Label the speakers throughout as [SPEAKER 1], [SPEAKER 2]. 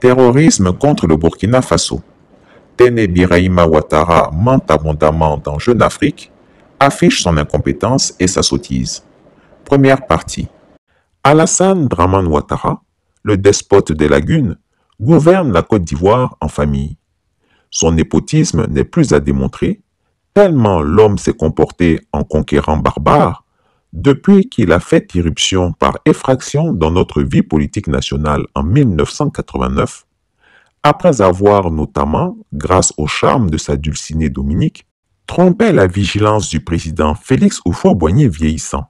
[SPEAKER 1] Terrorisme contre le Burkina Faso. Tene Birahima Ouattara ment abondamment dans Jeune Afrique, affiche son incompétence et sa sottise. Première partie. Alassane Dramane Ouattara, le despote des lagunes, gouverne la Côte d'Ivoire en famille. Son népotisme n'est plus à démontrer, tellement l'homme s'est comporté en conquérant barbare, depuis qu'il a fait irruption par effraction dans notre vie politique nationale en 1989, après avoir notamment, grâce au charme de sa dulcinée Dominique, trompé la vigilance du président Félix Houphouët-Boigny vieillissant.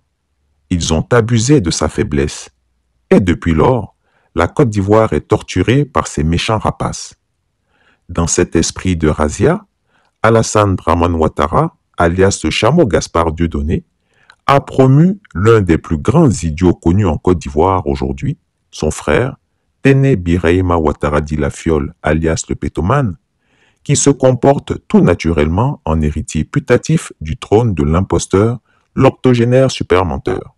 [SPEAKER 1] Ils ont abusé de sa faiblesse. Et depuis lors, la Côte d'Ivoire est torturée par ces méchants rapaces. Dans cet esprit de razzia, Alassane Dramane Ouattara, alias le chameau Gaspard Dieudonné, a promu l'un des plus grands idiots connus en Côte d'Ivoire aujourd'hui, son frère, Tene Birahima Ouattara dit la Fiole, alias le pétomane, qui se comporte tout naturellement en héritier putatif du trône de l'imposteur, l'octogénaire supermenteur.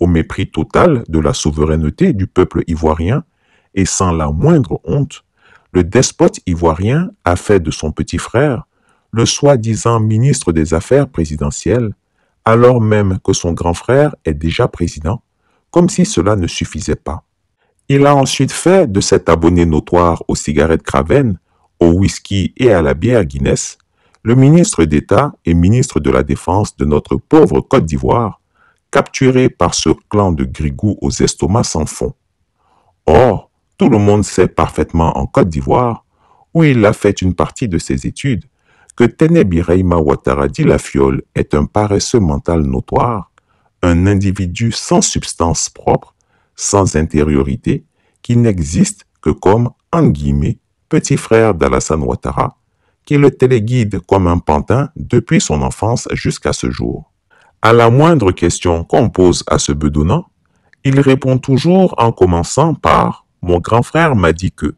[SPEAKER 1] Au mépris total de la souveraineté du peuple ivoirien et sans la moindre honte, le despote ivoirien a fait de son petit frère le soi-disant ministre des Affaires présidentielles, alors même que son grand frère est déjà président, comme si cela ne suffisait pas. Il a ensuite fait de cet abonné notoire aux cigarettes Craven, au whisky et à la bière Guinness, le ministre d'État et ministre de la Défense de notre pauvre Côte d'Ivoire, capturé par ce clan de grigous aux estomacs sans fond. Or, tout le monde sait parfaitement en Côte d'Ivoire, où il a fait une partie de ses études, que Tene Birahima Ouattara dit la Fiole est un paresseux mental notoire, un individu sans substance propre, sans intériorité, qui n'existe que comme, en guillemets, petit frère d'Alassane Ouattara, qui le téléguide comme un pantin depuis son enfance jusqu'à ce jour. À la moindre question qu'on pose à ce bedonnant, il répond toujours en commençant par « Mon grand frère m'a dit que »,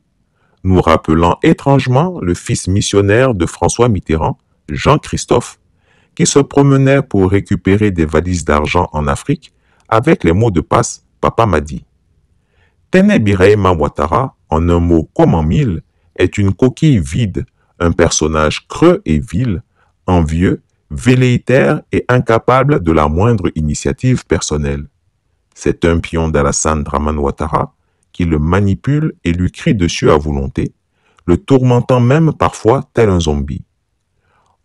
[SPEAKER 1] nous rappelant étrangement le fils missionnaire de François Mitterrand, Jean-Christophe, qui se promenait pour récupérer des valises d'argent en Afrique avec les mots de passe « Papa m'a dit ». Tene Birahima Ouattara, en un mot comme en mille, est une coquille vide, un personnage creux et vil, envieux, velléitaire et incapable de la moindre initiative personnelle. C'est un pion d'Alassane Dramane Ouattara qui le manipule et lui crie dessus à volonté, le tourmentant même parfois tel un zombie.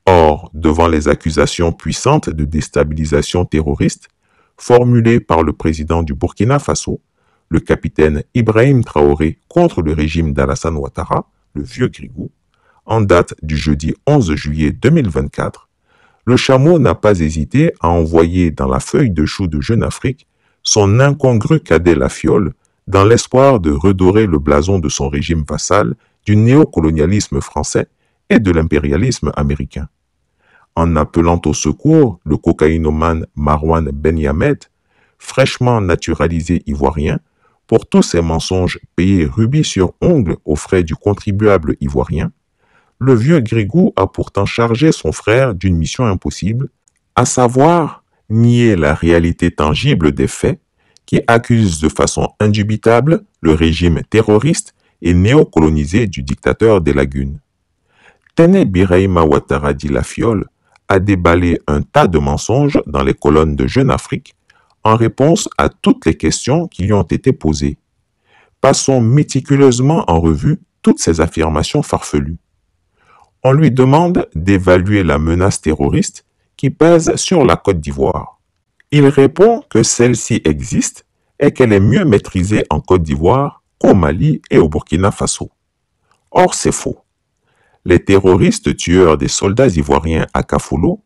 [SPEAKER 1] Or, devant les accusations puissantes de déstabilisation terroriste formulées par le président du Burkina Faso, le capitaine Ibrahim Traoré contre le régime d'Alassane Ouattara, le vieux grigou, en date du jeudi 11 juillet 2024, le chameau n'a pas hésité à envoyer dans la feuille de chou de Jeune Afrique son incongru cadet la Fiole dans l'espoir de redorer le blason de son régime vassal du néocolonialisme français et de l'impérialisme américain. En appelant au secours le cocaïnomane Marouane Benyamed, fraîchement naturalisé ivoirien, pour tous ces mensonges payés rubis sur ongle aux frais du contribuable ivoirien, le vieux grigou a pourtant chargé son frère d'une mission impossible, à savoir nier la réalité tangible des faits qui accusent de façon indubitable le régime terroriste et néocolonisé du dictateur des lagunes. Tene Birahima Ouattara dit la Fiole a déballé un tas de mensonges dans les colonnes de Jeune Afrique en réponse à toutes les questions qui lui ont été posées. Passons méticuleusement en revue toutes ces affirmations farfelues. On lui demande d'évaluer la menace terroriste qui pèse sur la Côte d'Ivoire. Il répond que celle-ci existe et qu'elle est mieux maîtrisée en Côte d'Ivoire qu'au Mali et au Burkina Faso. Or, c'est faux. Les terroristes tueurs des soldats ivoiriens à Kafolo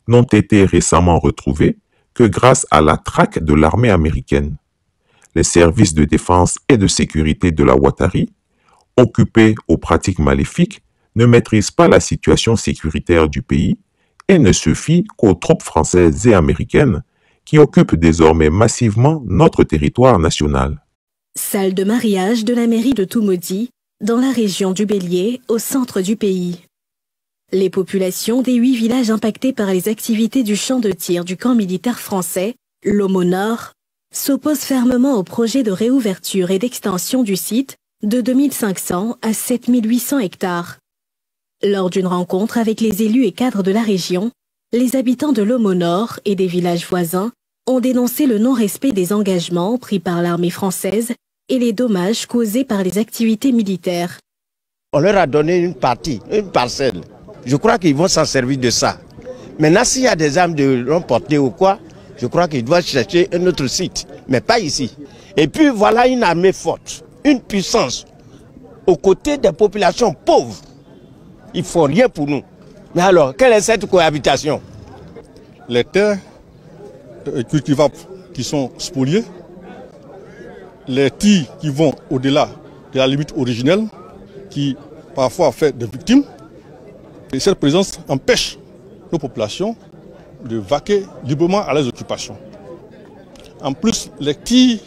[SPEAKER 1] n'ont été récemment retrouvés que grâce à la traque de l'armée américaine. Les services de défense et de sécurité de la Ouattari, occupés aux pratiques maléfiques, ne maîtrisent pas la situation sécuritaire du pays et ne se fient qu'aux troupes françaises et américaines qui occupent désormais massivement notre territoire national.
[SPEAKER 2] Salle de mariage de la mairie de Toumoudi, dans la région du Bélier, au centre du pays. Les populations des 8 villages impactés par les activités du champ de tir du camp militaire français, l'Homo Nord, s'opposent fermement au projet de réouverture et d'extension du site de 2500 à 7800 hectares. Lors d'une rencontre avec les élus et cadres de la région, les habitants de l'Omo Nord et des villages voisins ont dénoncé le non-respect des engagements pris par l'armée française et les dommages causés par les activités militaires.
[SPEAKER 3] On leur a donné une partie, une parcelle. Je crois qu'ils vont s'en servir de ça. Maintenant, s'il y a des armes de longue portée ou quoi, je crois qu'ils doivent chercher un autre site, mais pas ici. Et puis voilà une armée forte, une puissance, aux côtés des populations pauvres. Ils ne font rien pour nous. Mais alors, quelle est cette cohabitation?
[SPEAKER 4] Les terres cultivables qui sont spoliées, les tirs qui vont au-delà de la limite originelle, qui parfois fait des victimes. Et cette présence empêche nos populations de vaquer librement à leurs occupations. En plus, les tirs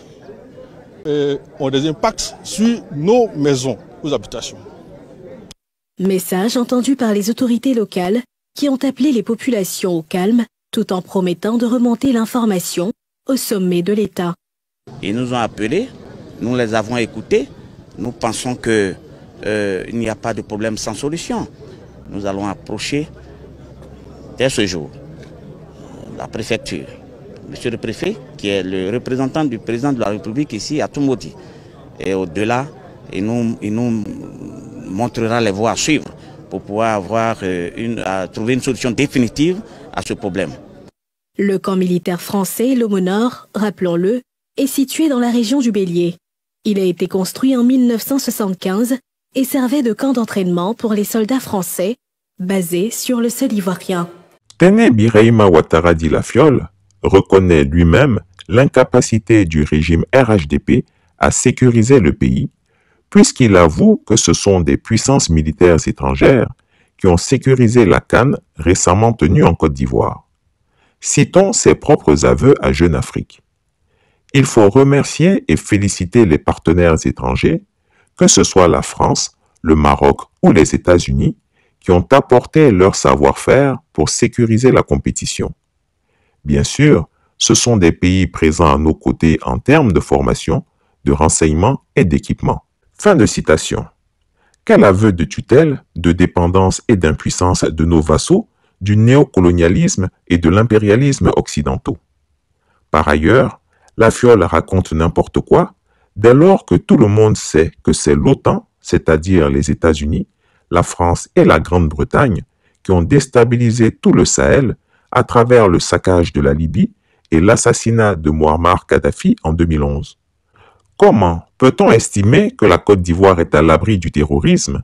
[SPEAKER 4] ont des impacts sur nos maisons, nos habitations.
[SPEAKER 2] Message entendu par les autorités locales qui ont appelé les populations au calme tout en promettant de remonter l'information au sommet de l'État.
[SPEAKER 5] Ils nous ont appelés, nous les avons écoutés, nous pensons qu'il n'y a pas de problème sans solution. Nous allons approcher dès ce jour la préfecture, monsieur le préfet, qui est le représentant du président de la République ici à Toumodi. Et au-delà, il nous montrera les voies à suivre pour pouvoir trouver une solution définitive à ce problème.
[SPEAKER 2] Le camp militaire français, l'Omo Nord, rappelons-le, est situé dans la région du Bélier. Il a été construit en 1975 et servait de camp d'entraînement pour les soldats français basés sur le sol ivoirien.
[SPEAKER 1] Téné Birahima Ouattara Di La Fiole reconnaît lui-même l'incapacité du régime RHDP à sécuriser le pays, puisqu'il avoue que ce sont des puissances militaires étrangères qui ont sécurisé la CAN récemment tenue en Côte d'Ivoire. Citons ses propres aveux à Jeune Afrique. Il faut remercier et féliciter les partenaires étrangers, que ce soit la France, le Maroc ou les États-Unis, qui ont apporté leur savoir-faire pour sécuriser la compétition. Bien sûr, ce sont des pays présents à nos côtés en termes de formation, de renseignement et d'équipement. Fin de citation. Quel aveu de tutelle, de dépendance et d'impuissance de nos vassaux, du néocolonialisme et de l'impérialisme occidentaux. Par ailleurs, La Fiole raconte n'importe quoi dès lors que tout le monde sait que c'est l'OTAN, c'est-à-dire les États-Unis, la France et la Grande-Bretagne, qui ont déstabilisé tout le Sahel à travers le saccage de la Libye et l'assassinat de Mouammar Kadhafi en 2011. Comment peut-on estimer que la Côte d'Ivoire est à l'abri du terrorisme,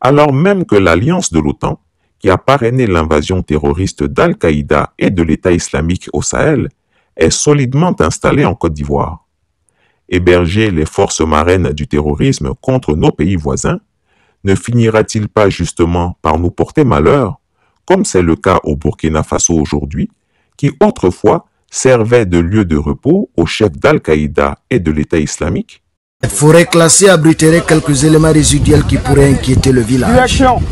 [SPEAKER 1] alors même que l'alliance de l'OTAN, qui a parrainé l'invasion terroriste d'Al-Qaïda et de l'État islamique au Sahel, est solidement installée en Côte d'Ivoire? Héberger les forces marraines du terrorisme contre nos pays voisins ne finira-t-il pas justement par nous porter malheur, comme c'est le cas au Burkina Faso aujourd'hui, qui autrefois servait de lieu de repos aux chefs d'Al-Qaïda et de l'État islamique?
[SPEAKER 6] Les forêts classées abriteraient quelques éléments résiduels qui pourraient inquiéter le village.
[SPEAKER 7] Direction.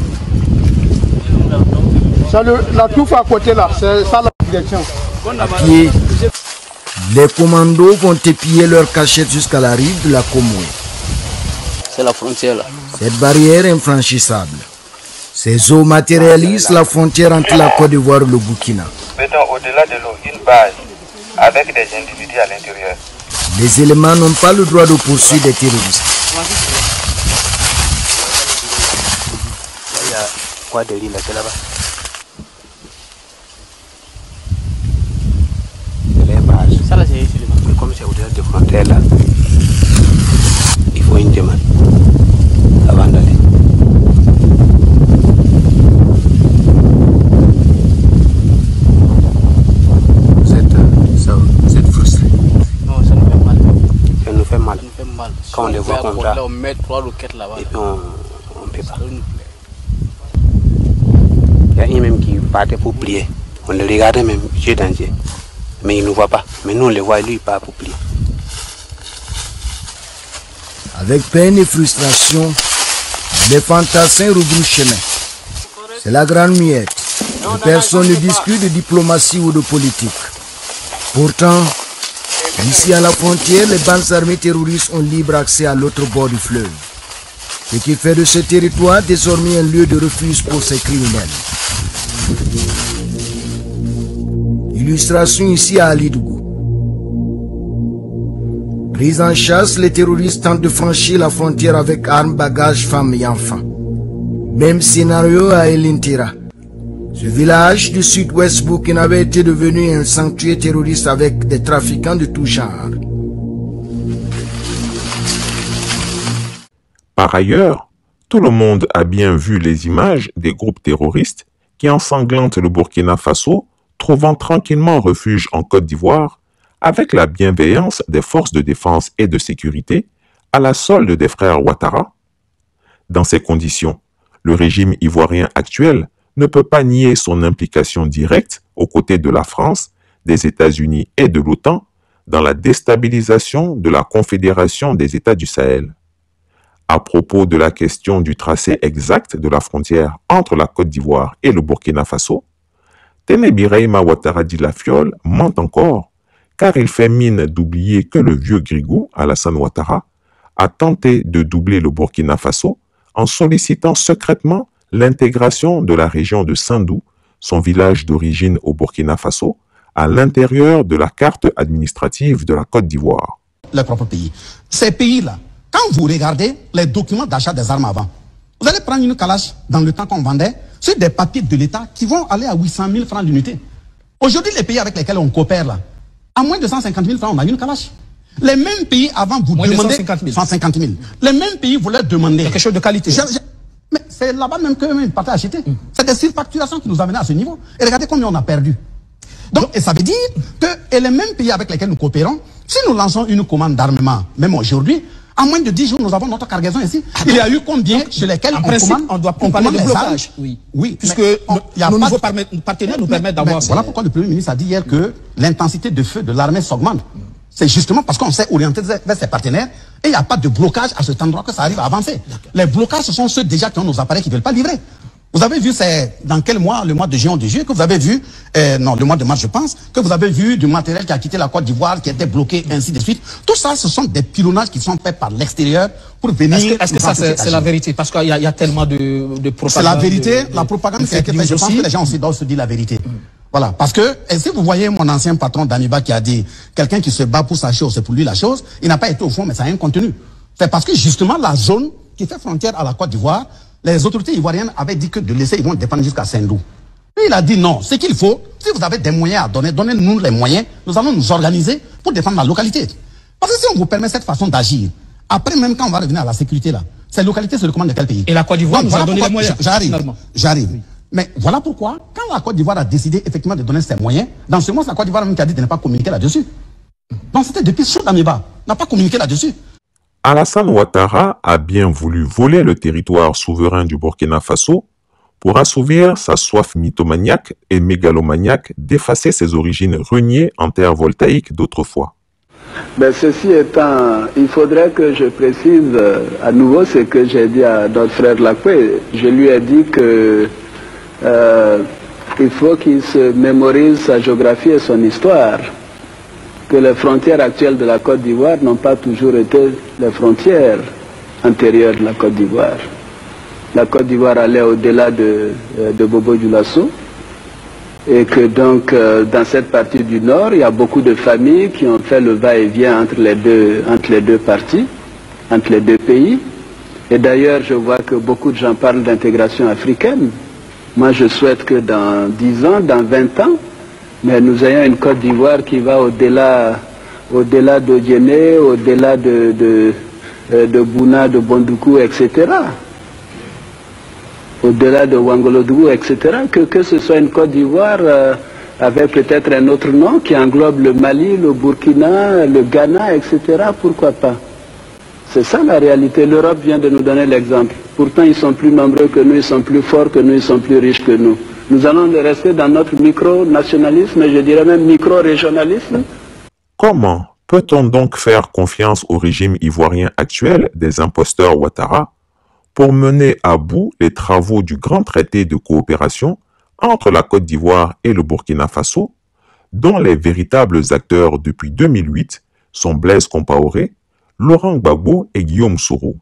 [SPEAKER 7] La touffe à côté là, c'est ça la direction.
[SPEAKER 6] À pied, les commandos vont épier leur cachette jusqu'à la rive de la Komoué.
[SPEAKER 8] C'est la frontière là.
[SPEAKER 6] Cette barrière infranchissable. Ces eaux matérialisent la frontière entre la Côte d'Ivoire et le Burkina.
[SPEAKER 9] Mettons au-delà de l'eau une base avec des individus à l'intérieur.
[SPEAKER 6] Les éléments n'ont pas le droit de poursuivre des terroristes.
[SPEAKER 8] Il y a quoi de l'île là-bas? Ça là c'est ici, comme c'est au-delà des frontières là, il faut une demande avant d'aller. Vous êtes frustré? Non, ça nous fait mal. Ça nous fait mal. Ça nous fait mal. Quand on les voit comme ça, on met 3 roquettes là-bas. Et puis on ne peut pas. Il y a un même qui partait pour prier. On le regardait même, yeux dans yeux. Mais il ne nous voit pas. Mais nous, on le voit, lui, il part pour plier.
[SPEAKER 6] Avec peine et frustration, les fantassins rebroussent chemin. C'est la grande muette. Personne ne discute de diplomatie ou de politique. Pourtant, ici à la frontière, les bandes armées terroristes ont libre accès à l'autre bord du fleuve. ce qui fait de ce territoire désormais un lieu de refuge pour ces criminels. Illustration ici à Alidougou. Pris en chasse, les terroristes tentent de franchir la frontière avec armes, bagages, femmes et enfants. Même scénario à Elintira. Ce village du sud-ouest burkinabé était devenu un sanctuaire terroriste avec des trafiquants de tout genre.
[SPEAKER 1] Par ailleurs, tout le monde a bien vu les images des groupes terroristes qui ensanglantent le Burkina Faso, trouvant tranquillement refuge en Côte d'Ivoire, avec la bienveillance des forces de défense et de sécurité, à la solde des frères Ouattara. Dans ces conditions, le régime ivoirien actuel ne peut pas nier son implication directe aux côtés de la France, des États-Unis et de l'OTAN dans la déstabilisation de la Confédération des États du Sahel. À propos de la question du tracé exact de la frontière entre la Côte d'Ivoire et le Burkina Faso, Téné Birahima Ouattara Di Lafiole ment encore, car il fait mine d'oublier que le vieux Grigou, Alassane Ouattara, a tenté de doubler le Burkina Faso en sollicitant secrètement l'intégration de la région de Sindou, son village d'origine au Burkina Faso, à l'intérieur de la carte administrative de la Côte d'Ivoire.
[SPEAKER 10] Les propres pays. Ces pays-là, quand vous regardez les documents d'achat des armes avant, vous allez prendre une calache dans le temps qu'on vendait sur des papiers de l'État qui vont aller à 800 000 francs l'unité. Aujourd'hui, les pays avec lesquels on coopère là, à moins de 150 000 francs, on a une calache. Les mêmes pays avant vous demandaient 150 000. Les mêmes pays voulaient demander
[SPEAKER 11] quelque chose de qualité.
[SPEAKER 10] Mais c'est là-bas même qu'eux-mêmes partaient acheter. C'est des surfacturations qui nous amènent à ce niveau. Et regardez combien on a perdu. Donc, et ça veut dire que et les mêmes pays avec lesquels nous coopérons, si nous lançons une commande d'armement, même aujourd'hui, en moins de 10 jours, nous avons notre cargaison ici. Il y a eu combien sur lesquels
[SPEAKER 11] en principe, on doit parler de blocage.
[SPEAKER 10] Oui,
[SPEAKER 11] puisque nos nouveaux partenaires nous permettent d'avoir...
[SPEAKER 10] Voilà pourquoi le Premier ministre a dit hier que l'intensité de feu de l'armée s'augmente. C'est justement parce qu'on s'est orienté vers ses partenaires et il n'y a pas de blocage à cet endroit que ça arrive à avancer. Les blocages, ce sont ceux déjà qui ont nos appareils qui ne veulent pas livrer. Vous avez vu, c'est dans quel mois, le mois de juin ou de juillet, que vous avez vu, non, le mois de mars, je pense, que vous avez vu du matériel qui a quitté la Côte d'Ivoire, qui était bloqué, ainsi de suite. Tout ça, ce sont des pilonnages qui sont faits par l'extérieur pour venir...
[SPEAKER 11] Est-ce que ça, c'est la vérité? Parce qu'il y a tellement de propagande.
[SPEAKER 10] C'est la vérité. La propagande, c'est que je pense que les gens aussi doivent se dire la vérité. Voilà. Parce que, et si vous voyez mon ancien patron d'Aniba qui a dit, quelqu'un qui se bat pour sa chose, c'est pour lui la chose, il n'a pas été au fond, mais ça a un contenu. C'est parce que justement, la zone qui fait frontière à la Côte d'Ivoire, les autorités ivoiriennes avaient dit que de laisser, ils vont défendre jusqu'à Sindou. Lui, il a dit non. Ce qu'il faut, si vous avez des moyens à donner, donnez-nous les moyens. Nous allons nous organiser pour défendre la localité. Parce que si on vous permet cette façon d'agir, après même quand on va revenir à la sécurité là, ces localités se recommandent de quel pays?
[SPEAKER 11] Et la Côte d'Ivoire nous a donné les moyens.
[SPEAKER 10] J'arrive. Oui. Mais voilà pourquoi, quand la Côte d'Ivoire a décidé effectivement de donner ses moyens, dans ce mois, c'est la Côte d'Ivoire même qui a dit de ne pas communiquer là-dessus. Donc c'était depuis chaud d'Amiba, n'a pas communiqué là-dessus.
[SPEAKER 1] Alassane Ouattara a bien voulu voler le territoire souverain du Burkina Faso pour assouvir sa soif mythomaniaque et mégalomaniaque d'effacer ses origines reniées en terre voltaïque d'autrefois.
[SPEAKER 12] Ben, ceci étant, il faudrait que je précise à nouveau ce que j'ai dit à notre frère Lacoué. Je lui ai dit que il faut qu'il se mémorise sa géographie et son histoire. Que les frontières actuelles de la Côte d'Ivoire n'ont pas toujours été les frontières antérieures de la Côte d'Ivoire. La Côte d'Ivoire allait au-delà de Bobo Dioulasso et que donc dans cette partie du nord, il y a beaucoup de familles qui ont fait le va-et-vient entre les deux parties, entre les deux pays. Et d'ailleurs, je vois que beaucoup de gens parlent d'intégration africaine. Moi, je souhaite que dans 10 ans, dans 20 ans, mais nous ayons une Côte d'Ivoire qui va au-delà d'Odiéné, au-delà de Bouna, de Bondoukou, etc. Au-delà de Wangolodougou, etc. Que ce soit une Côte d'Ivoire avec peut-être un autre nom qui englobe le Mali, le Burkina, le Ghana, etc. Pourquoi pas? C'est ça la réalité. L'Europe vient de nous donner l'exemple. Pourtant, ils sont plus nombreux que nous, ils sont plus forts que nous, ils sont plus riches que nous. Nous allons rester dans notre micro-nationalisme, je dirais même micro-régionalisme.
[SPEAKER 1] Comment peut-on donc faire confiance au régime ivoirien actuel des imposteurs Ouattara pour mener à bout les travaux du grand traité de coopération entre la Côte d'Ivoire et le Burkina Faso, dont les véritables acteurs depuis 2008 sont Blaise Compaoré, Laurent Gbagbo et Guillaume Soro?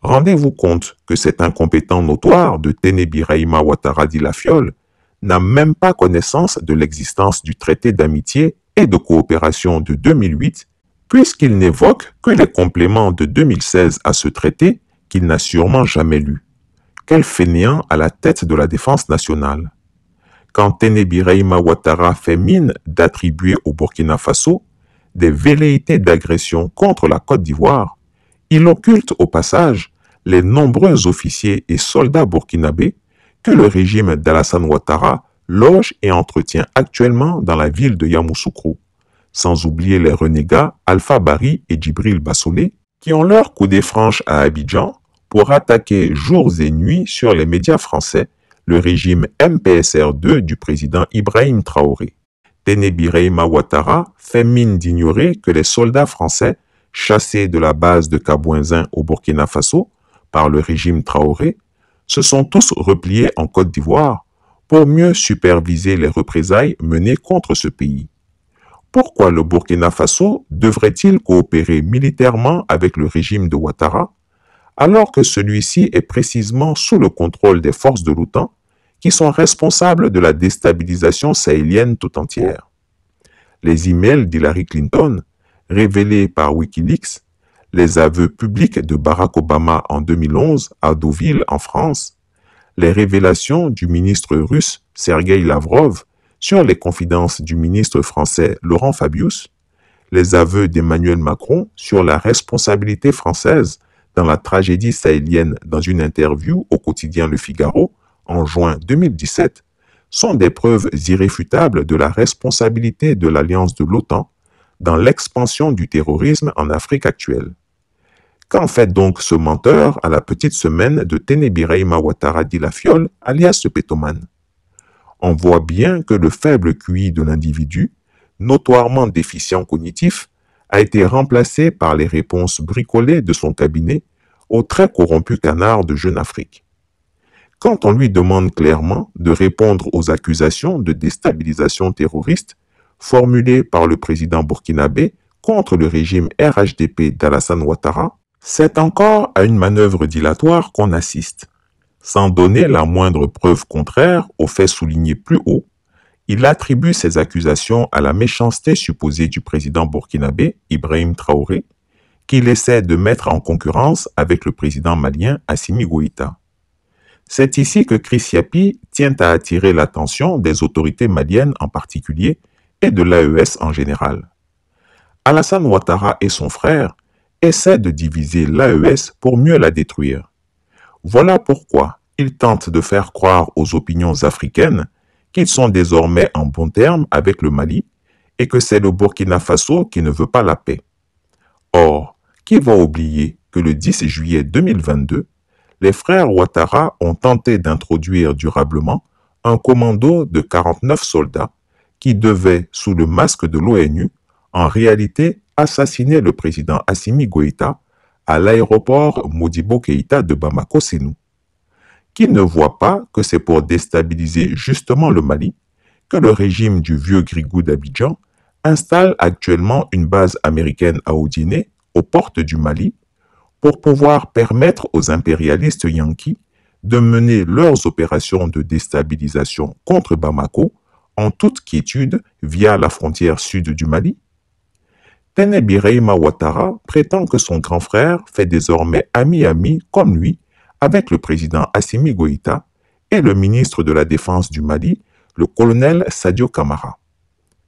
[SPEAKER 1] Rendez-vous compte que cet incompétent notoire de Téné Birahima Ouattara dit la Fiole n'a même pas connaissance de l'existence du traité d'amitié et de coopération de 2008, puisqu'il n'évoque que les compléments de 2016 à ce traité qu'il n'a sûrement jamais lu. Quel fainéant à la tête de la défense nationale! Quand Téné Birahima Ouattara fait mine d'attribuer au Burkina Faso des velléités d'agression contre la Côte d'Ivoire, il occulte au passage les nombreux officiers et soldats burkinabés que le régime d'Alassane Ouattara loge et entretient actuellement dans la ville de Yamoussoukro, sans oublier les renégats Alpha Bari et Djibril Bassolé, qui ont leur coudée franche à Abidjan pour attaquer jours et nuits sur les médias français le régime MPSR2 du président Ibrahim Traoré. Téné Birahima Ouattara fait mine d'ignorer que les soldats français chassés de la base de Kabouinzin au Burkina Faso par le régime Traoré se sont tous repliés en Côte d'Ivoire pour mieux superviser les représailles menées contre ce pays. Pourquoi le Burkina Faso devrait-il coopérer militairement avec le régime de Ouattara alors que celui-ci est précisément sous le contrôle des forces de l'OTAN qui sont responsables de la déstabilisation sahélienne tout entière? Les emails d'Hillary Clinton, révélés par Wikileaks, les aveux publics de Barack Obama en 2011 à Deauville, en France, les révélations du ministre russe Sergueï Lavrov sur les confidences du ministre français Laurent Fabius, les aveux d'Emmanuel Macron sur la responsabilité française dans la tragédie sahélienne dans une interview au quotidien Le Figaro en juin 2017, sont des preuves irréfutables de la responsabilité de l'alliance de l'OTAN dans l'expansion du terrorisme en Afrique actuelle. Qu'en fait donc ce menteur à la petite semaine de Téné Birahima Ouattara dit la Fiole, alias le pétomane? On voit bien que le faible QI de l'individu, notoirement déficient cognitif, a été remplacé par les réponses bricolées de son cabinet au très corrompu canard de Jeune Afrique. Quand on lui demande clairement de répondre aux accusations de déstabilisation terroriste formulées par le président burkinabé contre le régime RHDP d'Alassane Ouattara, c'est encore à une manœuvre dilatoire qu'on assiste. Sans donner la moindre preuve contraire aux faits soulignés plus haut, il attribue ces accusations à la méchanceté supposée du président burkinabé, Ibrahim Traoré, qu'il essaie de mettre en concurrence avec le président malien Assimi Goïta. C'est ici que Chris Yapi tient à attirer l'attention des autorités maliennes en particulier et de l'AES en général. Alassane Ouattara et son frère essaient de diviser l'AES pour mieux la détruire. Voilà pourquoi ils tentent de faire croire aux opinions africaines qu'ils sont désormais en bons termes avec le Mali et que c'est le Burkina Faso qui ne veut pas la paix. Or, qui va oublier que le 10 juillet 2022, les frères Ouattara ont tenté d'introduire durablement un commando de 49 soldats qui devait, sous le masque de l'ONU, en réalité assassiner le président Assimi Goïta à l'aéroport Modibo Keïta de Bamako-Sénou. Qui ne voit pas que c'est pour déstabiliser justement le Mali que le régime du vieux Grigou d'Abidjan installe actuellement une base américaine à Odiné, aux portes du Mali, pour pouvoir permettre aux impérialistes yankees de mener leurs opérations de déstabilisation contre Bamako en toute quiétude via la frontière sud du Mali? Téné Birahima Ouattara prétend que son grand frère fait désormais ami-ami comme lui avec le président Assimi Goïta et le ministre de la Défense du Mali, le colonel Sadio Camara.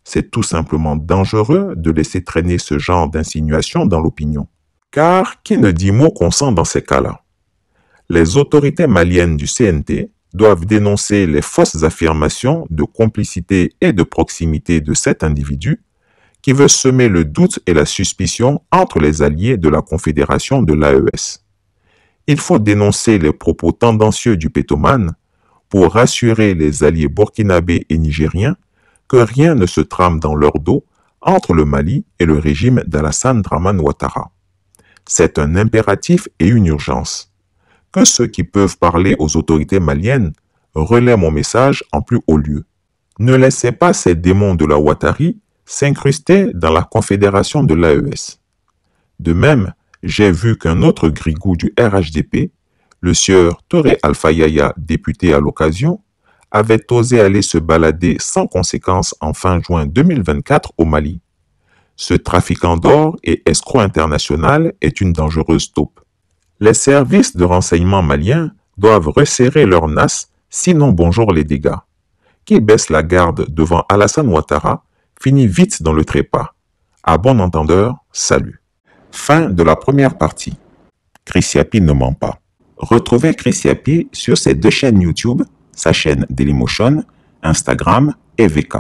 [SPEAKER 1] C'est tout simplement dangereux de laisser traîner ce genre d'insinuations dans l'opinion. Car qui ne dit mot consent dans ces cas-là? Les autorités maliennes du CNT doivent dénoncer les fausses affirmations de complicité et de proximité de cet individu qui veut semer le doute et la suspicion entre les alliés de la Confédération de l'AES. Il faut dénoncer les propos tendancieux du pétomane pour rassurer les alliés burkinabés et nigériens que rien ne se trame dans leur dos entre le Mali et le régime d'Alassane Dramane Ouattara. C'est un impératif et une urgence. Que ceux qui peuvent parler aux autorités maliennes relaient mon message en plus haut lieu. Ne laissez pas ces démons de la Ouattari s'incruster dans la confédération de l'AES. De même, j'ai vu qu'un autre grigou du RHDP, le sieur Touré Alpha Yaya, député à l'occasion, avait osé aller se balader sans conséquence en fin juin 2024 au Mali. Ce trafiquant d'or et escroc international est une dangereuse taupe. Les services de renseignement maliens doivent resserrer leurs nasses, sinon bonjour les dégâts. Qui baisse la garde devant Alassane Ouattara finit vite dans le trépas. À bon entendeur, salut. Fin de la première partie. Chris Yapi ne ment pas. Retrouvez Chris Yapi sur ses deux chaînes YouTube, sa chaîne Dailymotion, Instagram et VK.